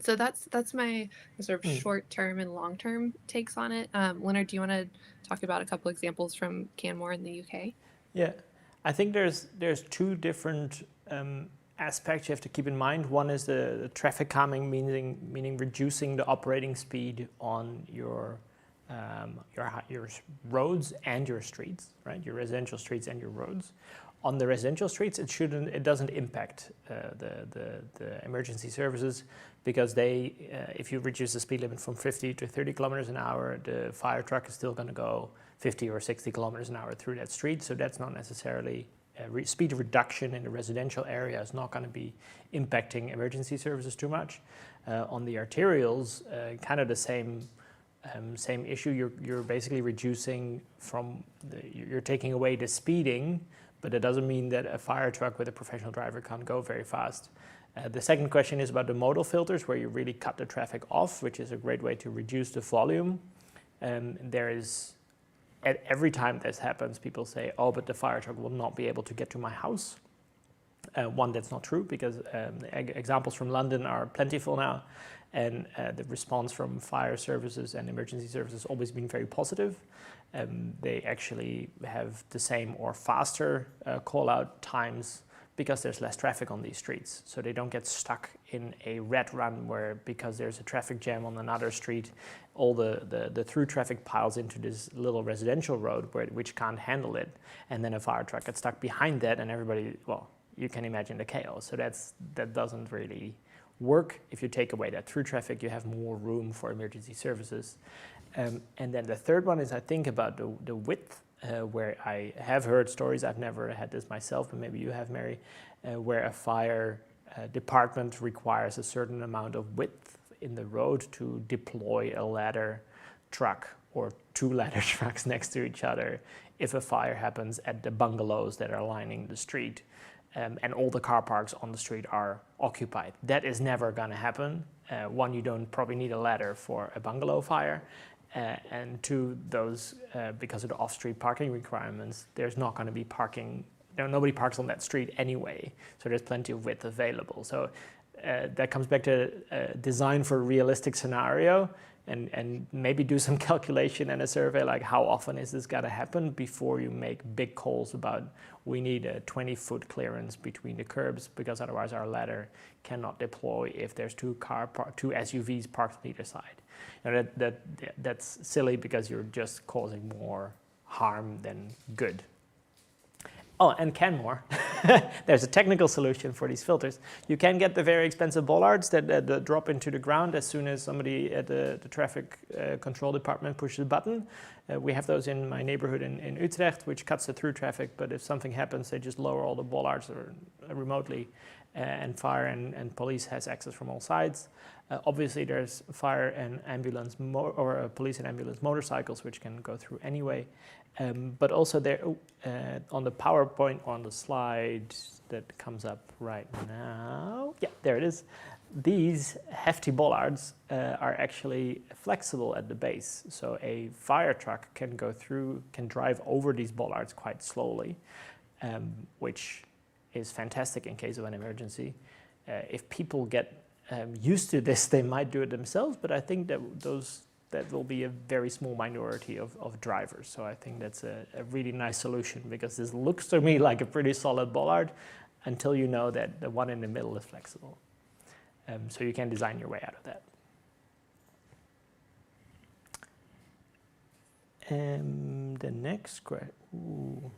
So that's my sort of short-term and long-term takes on it. Lennart, do you want to talk about a couple examples from Canmore in the UK? Yeah, I think there's 2 different aspects you have to keep in mind. One is the traffic calming, meaning reducing the operating speed on your roads and your streets, right? Your residential streets and your roads. On the residential streets, it doesn't impact the emergency services, because if you reduce the speed limit from 50 to 30 kilometers an hour, the fire truck is still going to go 50 or 60 kilometers an hour through that street. So that's not necessarily speed reduction in the residential area is not going to be impacting emergency services too much. On the arterials, kind of the same issue. You're basically reducing you're taking away the speeding, but it doesn't mean that a fire truck with a professional driver can't go very fast. The second question is about the modal filters, where you really cut the traffic off, which is a great way to reduce the volume. Every time this happens, people say, oh, but the fire truck will not be able to get to my house. One, that's not true, because examples from London are plentiful now, and the response from fire services and emergency services has always been very positive. They actually have the same or faster call-out times, because there's less traffic on these streets. So they don't get stuck in a red run where, because there's a traffic jam on another street, all the through traffic piles into this little residential road which can't handle it. And then a fire truck gets stuck behind that, and everybody, well, you can imagine the chaos. So that doesn't really work. If you take away that through traffic, you have more room for emergency services. And then the third one is, I think, about the width. Where I have heard stories, I've never had this myself, but maybe you have, Mary, where a fire department requires a certain amount of width in the road to deploy a ladder truck or two ladder trucks next to each other if a fire happens at the bungalows that are lining the street, and all the car parks on the street are occupied. That is never going to happen. One, you don't probably need a ladder for a bungalow fire. And two, those, because of the off-street parking requirements, there's not going to be parking. Nobody parks on that street anyway, so there's plenty of width available. So that comes back to design for a realistic scenario, and maybe do some calculation and a survey, like how often is this going to happen, before you make big calls about, we need a 20-foot clearance between the curbs, because otherwise our ladder cannot deploy if there's two SUVs parked on either side. That's silly, because you're just causing more harm than good. Oh, and Canmore, there's a technical solution for these filters. You can get the very expensive bollards that drop into the ground as soon as somebody at the traffic control department pushes a button. We have those in my neighborhood in Utrecht, which cuts the through traffic, but if something happens, they just lower all the bollards remotely, and fire and police has access from all sides. Obviously, there's fire and ambulance or police and ambulance motorcycles, which can go through anyway. But also there, on the PowerPoint on the slide that comes up right now, yeah, there it is. These hefty bollards are actually flexible at the base, so a fire truck can drive over these bollards quite slowly, which is fantastic in case of an emergency. If people get used to this, they might do it themselves, but I think that will be a very small minority of drivers. So I think that's a really nice solution, because this looks to me like a pretty solid bollard until you know that the one in the middle is flexible. So you can design your way out of that. The next question.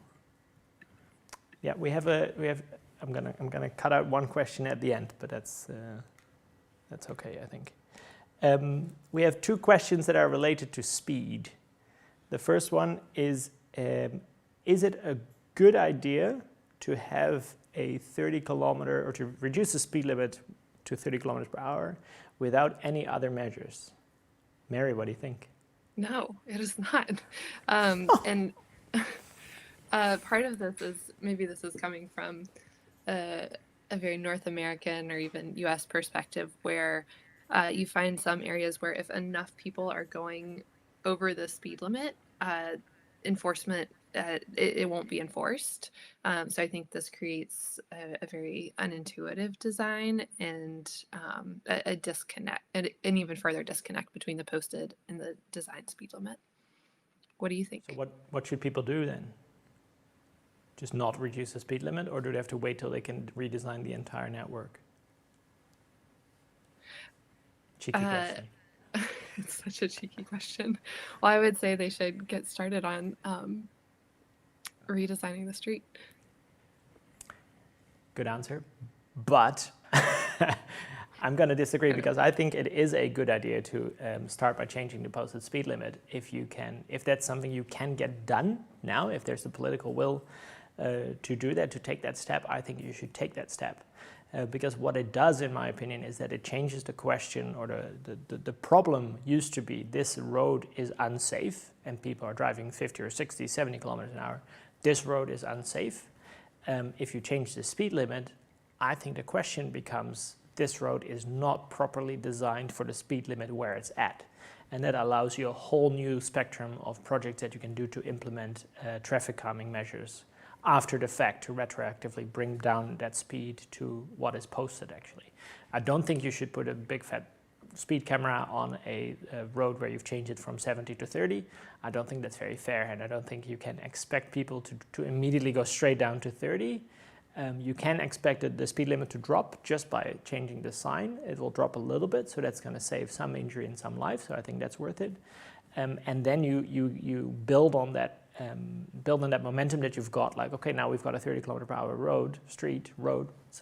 Yeah, we have. I'm gonna cut out one question at the end, but that's okay, I think. We have two questions that are related to speed. The first one is it a good idea to have a 30 kilometer, or to reduce the speed limit to 30 kilometers per hour without any other measures? Mary, what do you think? No, it is not. And part of this is, maybe this is coming from a very North American or even US perspective, where you find some areas where if enough people are going over the speed limit, enforcement, it won't be enforced. So I think this creates a very unintuitive design, and a disconnect, an even further disconnect between the posted and the design speed limit. What do you think? So what should people do then? Just not reduce the speed limit, or do they have to wait till they can redesign the entire network? Cheeky question. It's such a cheeky question. Well, I would say they should get started on redesigning the street. Good answer. But I'm going to disagree, because I think it is a good idea to start by changing the posted speed limit if that's something you can get done now, if there's the political will to do that, to take that step. I think you should take that step. Because what it does, in my opinion, is that it changes the question, or the problem used to be this road is unsafe and people are driving 50 or 60, 70 kilometers an hour. This road is unsafe. If you change the speed limit, I think the question becomes, this road is not properly designed for the speed limit where it's at. And that allows you a whole new spectrum of projects that you can do to implement traffic calming measures after the fact, to retroactively bring down that speed to what is posted actually. I don't think you should put a big fat speed camera on a road where you've changed it from 70 to 30. I don't think that's very fair, and I don't think you can expect people to immediately go straight down to 30. You can expect the speed limit to drop just by changing the sign. It will drop a little bit, so that's going to save some injury and some life, so I think that's worth it. And then you build on that momentum that you've got, like, okay, now we've got a 30 kilometer per hour road, still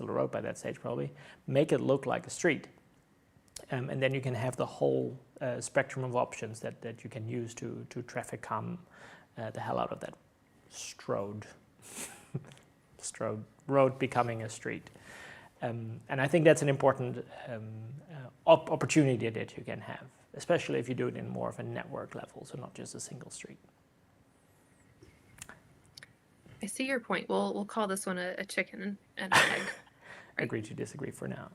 a road by that stage probably, make it look like a street. And then you can have the whole spectrum of options that you can use to traffic calm the hell out of that strode road becoming a street. And I think that's an important opportunity that you can have, especially if you do it in more of a network level, so not just a single street. I see your point. We'll call this one a chicken and an egg. Right? Agree to disagree for now.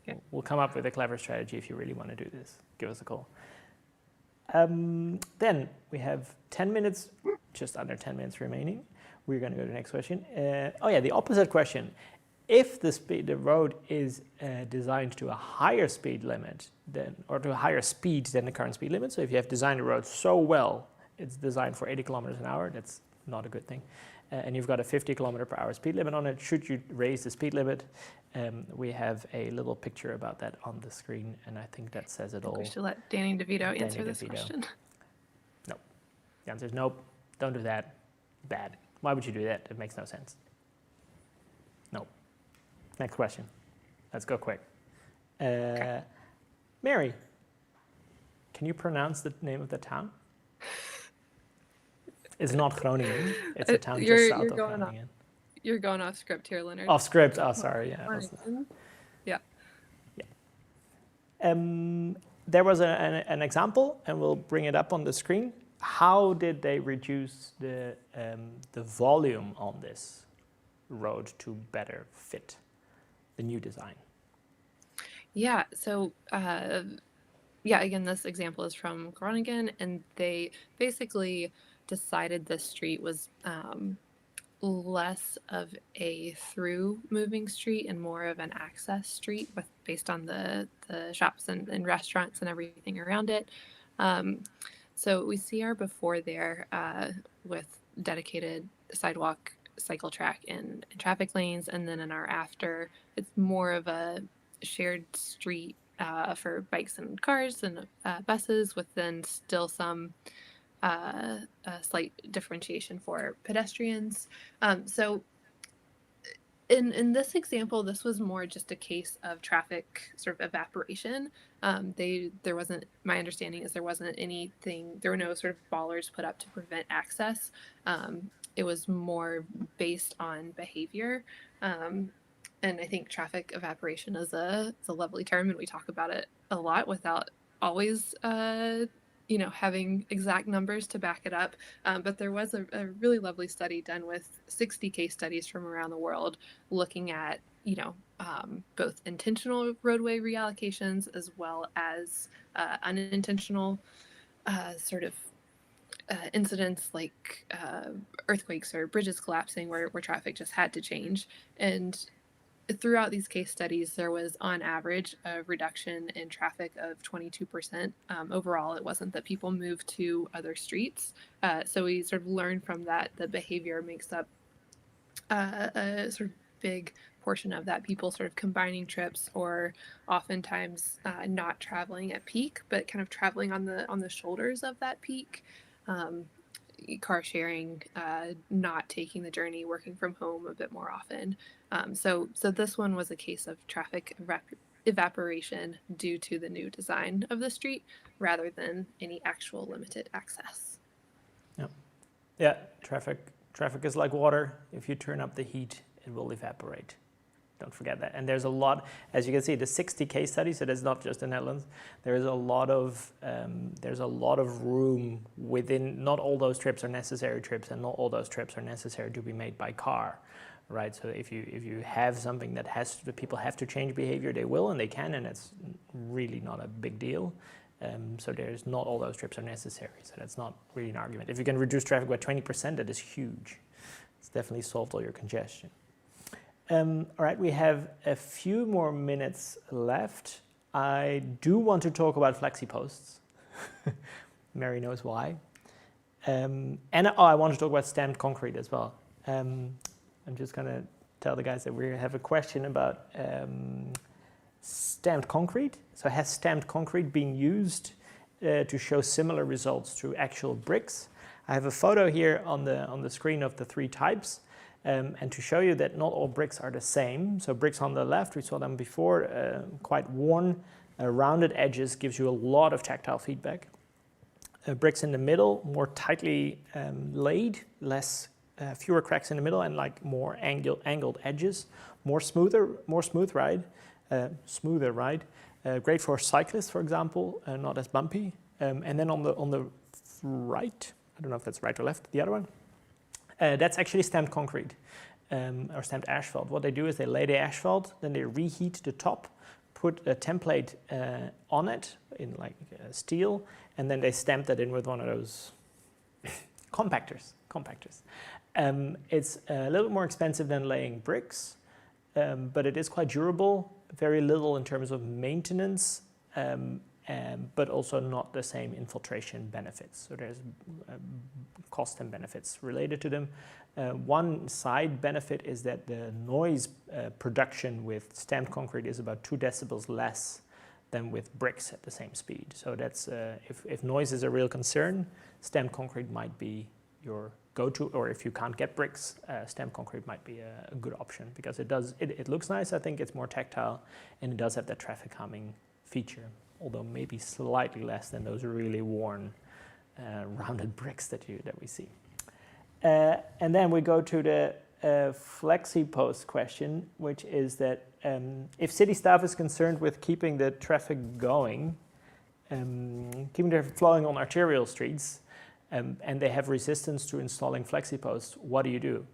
Okay. We'll come up with a clever strategy if you really want to do this. Give us a call. Then we have 10 minutes, just under 10 minutes remaining. We're going to go to the next question. The opposite question. If the road is designed to a higher speed limit or to a higher speed than the current speed limit, so if you have designed a road so well, it's designed for 80 kilometers an hour, that's not a good thing, and you've got a 50 kilometer per hour speed limit on it, should you raise the speed limit? We have a little picture about that on the screen, and I think that says it all. We should let Danny DeVito answer this question. No. The answer is nope. Don't do that. Bad. Why would you do that? It makes no sense. No. Next question. Let's go quick. Okay. Mary, can you pronounce the name of the town? It's not Groningen. It's a town just south of Groningen. You're going off script here, Lennart. Off script. Oh, sorry. Yeah. There was an example, and we'll bring it up on the screen. How did they reduce the volume on this road to better fit the new design? Yeah. So, again, this example is from Groningen, and they basically decided this street was less of a through moving street and more of an access street based on the shops and restaurants and everything around it. So we see our before there with dedicated sidewalk, cycle track, and traffic lanes, and then in our after, it's more of a shared street for bikes and cars and buses, with then still some a slight differentiation for pedestrians. So in this example, this was more just a case of traffic sort of evaporation. There wasn't, my understanding is there wasn't anything, there were no sort of bollards put up to prevent access. It was more based on behavior. And I think traffic evaporation is a lovely term, and we talk about it a lot without always having exact numbers to back it up. But there was a really lovely study done with 60 case studies from around the world looking at, both intentional roadway reallocations as well as unintentional incidents like earthquakes or bridges collapsing where traffic just had to change. And throughout these case studies, there was on average a reduction in traffic of 22%. Overall, it wasn't that people moved to other streets. So we sort of learned from that the behavior makes up a sort of big portion of that, people sort of combining trips, or oftentimes not traveling at peak, but kind of traveling on the shoulders of that peak. Um, Car sharing, not taking the journey, working from home a bit more often. So this one was a case of traffic evaporation due to the new design of the street rather than any actual limited access. Yeah, yeah. Traffic is like water. If you turn up the heat, it will evaporate. Don't forget that. And there's a lot, as you can see, the 60 case studies. So that's not just the Netherlands. There's a lot of room within. Not all those trips are necessary trips, and not all those trips are necessary to be made by car, right? So if you have something that people have to change behavior, they will and they can, and it's really not a big deal. So there's not all those trips are necessary. So that's not really an argument. If you can reduce traffic by 20%, that is huge. It's definitely solved all your congestion. All right, we have a few more minutes left. I do want to talk about flexi posts. Mary knows why. And I want to talk about stamped concrete as well. I'm just going to tell the guys that we have a question about stamped concrete. So has stamped concrete been used to show similar results to actual bricks? I have a photo here on the screen of the three types. And to show you that not all bricks are the same. So bricks on the left, we saw them before, quite worn, rounded edges gives you a lot of tactile feedback. Bricks in the middle, more tightly laid, fewer cracks in the middle, and like more angled edges, smoother ride. Great for cyclists, for example, not as bumpy. And then on the right, I don't know if that's right or left, the other one. That's actually stamped concrete or stamped asphalt. What they do is they lay the asphalt, then they reheat the top, put a template on it in like steel, and then they stamp that in with one of those compactors. It's a little bit more expensive than laying bricks, but it is quite durable, very little in terms of maintenance, but also not the same infiltration benefits. So there's cost and benefits related to them. One side benefit is that the noise production with stamped concrete is about 2 decibels less than with bricks at the same speed. So that's if noise is a real concern, stamped concrete might be your go-to, or if you can't get bricks, stamped concrete might be a good option because it looks nice. I think it's more tactile, and it does have that traffic calming feature, although maybe slightly less than those really worn rounded bricks that we see. And then we go to the flexi post question, which is that if city staff is concerned with keeping the traffic going, keeping traffic flowing on arterial streets, and they have resistance to installing flexi posts, what do you do?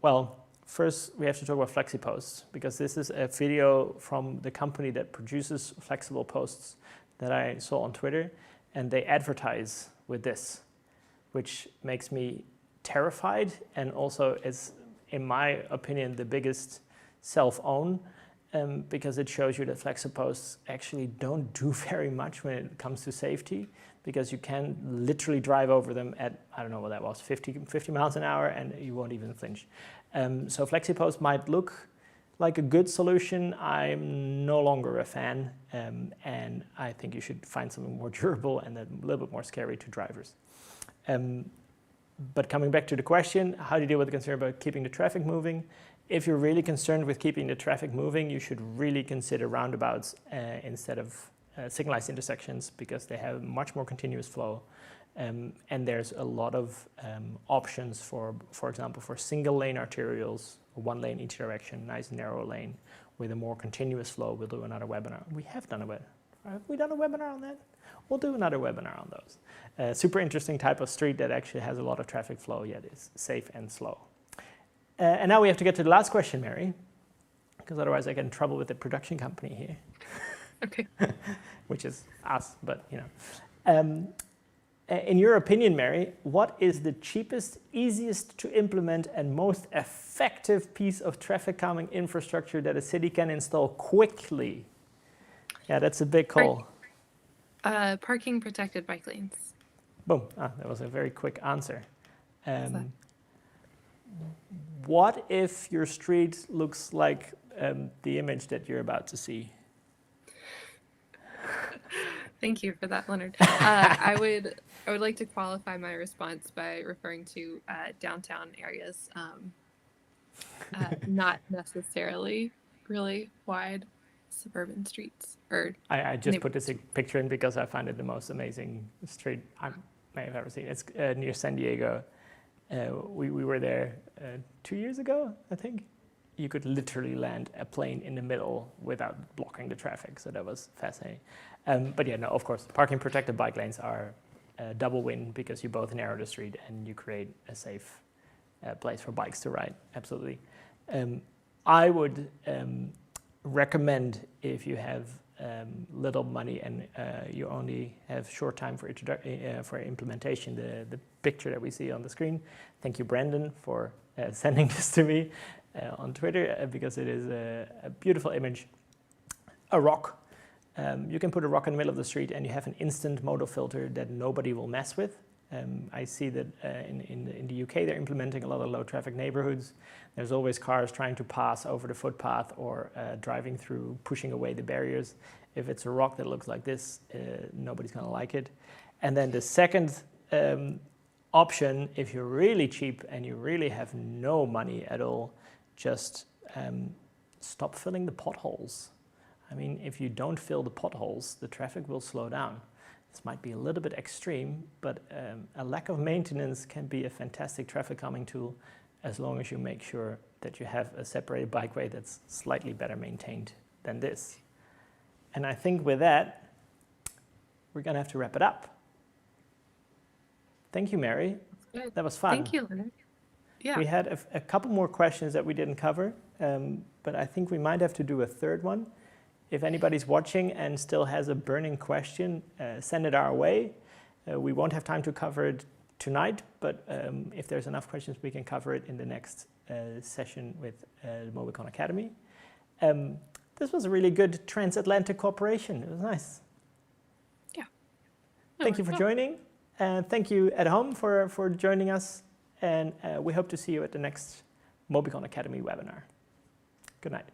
Well, first we have to talk about flexi posts, because this is a video from the company that produces flexible posts that I saw on Twitter, and they advertise with this, which makes me terrified, and also is, in my opinion, the biggest self-own, because it shows you that flexi posts actually don't do very much when it comes to safety, because you can literally drive over them at, I don't know what that was, 50 miles an hour, and you won't even flinch. So flexi posts might look like a good solution. I'm no longer a fan, and I think you should find something more durable and a little bit more scary to drivers. But coming back to the question, how do you deal with the concern about keeping the traffic moving? If you're really concerned with keeping the traffic moving, you should really consider roundabouts instead of signalized intersections, because they have much more continuous flow. And there's a lot of options for example, for single lane arterials, one lane each direction, nice narrow lane with a more continuous flow. We'll do another webinar. We have done a webinar. Have we done a webinar on that? We'll do another webinar on those. Super interesting type of street that actually has a lot of traffic flow, yet is safe and slow. And now we have to get to the last question, Mary, because otherwise I get in trouble with the production company here. Okay. Which is us, but you know. In your opinion, Mary, what is the cheapest, easiest to implement, and most effective piece of traffic calming infrastructure that a city can install quickly? Yeah, that's a big call. Parking protected bike lanes. Boom. That was a very quick answer. what if your street looks like the image that you're about to see? Thank you for that, Leonard. I would like to qualify my response by referring to downtown areas, not necessarily really wide suburban streets or I just put this picture in because I find it the most amazing street I may have ever seen. It's near San Diego. We were there 2 years ago, I think. You could literally land a plane in the middle without blocking the traffic, so that was fascinating. But yeah, no, of course, parking protected bike lanes are a double win because you both narrow the street and you create a safe place for bikes to ride, absolutely. I would recommend, if you have little money and you only have short time for implementation, the picture that we see on the screen. Thank you, Brandon, for sending this to me on Twitter, because it is a beautiful image. A rock. You can put a rock in the middle of the street and you have an instant modal filter that nobody will mess with. I see that in the UK they're implementing a lot of low traffic neighborhoods. There's always cars trying to pass over the footpath or driving through, pushing away the barriers. If it's a rock that looks like this, nobody's gonna like it. And then the second option, if you're really cheap and you really have no money at all, just stop filling the potholes. I mean, if you don't fill the potholes, the traffic will slow down. This might be a little bit extreme, but a lack of maintenance can be a fantastic traffic calming tool, as long as you make sure that you have a separated bikeway that's slightly better maintained than this. And I think with that, we're gonna have to wrap it up. Thank you, Mary. Good. That was fun. Thank you, Leonard. Yeah. We had a couple more questions that we didn't cover, but I think we might have to do a third one. If anybody's watching and still has a burning question, send it our way. We won't have time to cover it tonight, but if there's enough questions, we can cover it in the next session with the Mobycon Academy. This was a really good transatlantic cooperation. It was nice. Yeah. Thank you for joining. And thank you at home for joining us. And we hope to see you at the next Mobycon Academy webinar. Good night.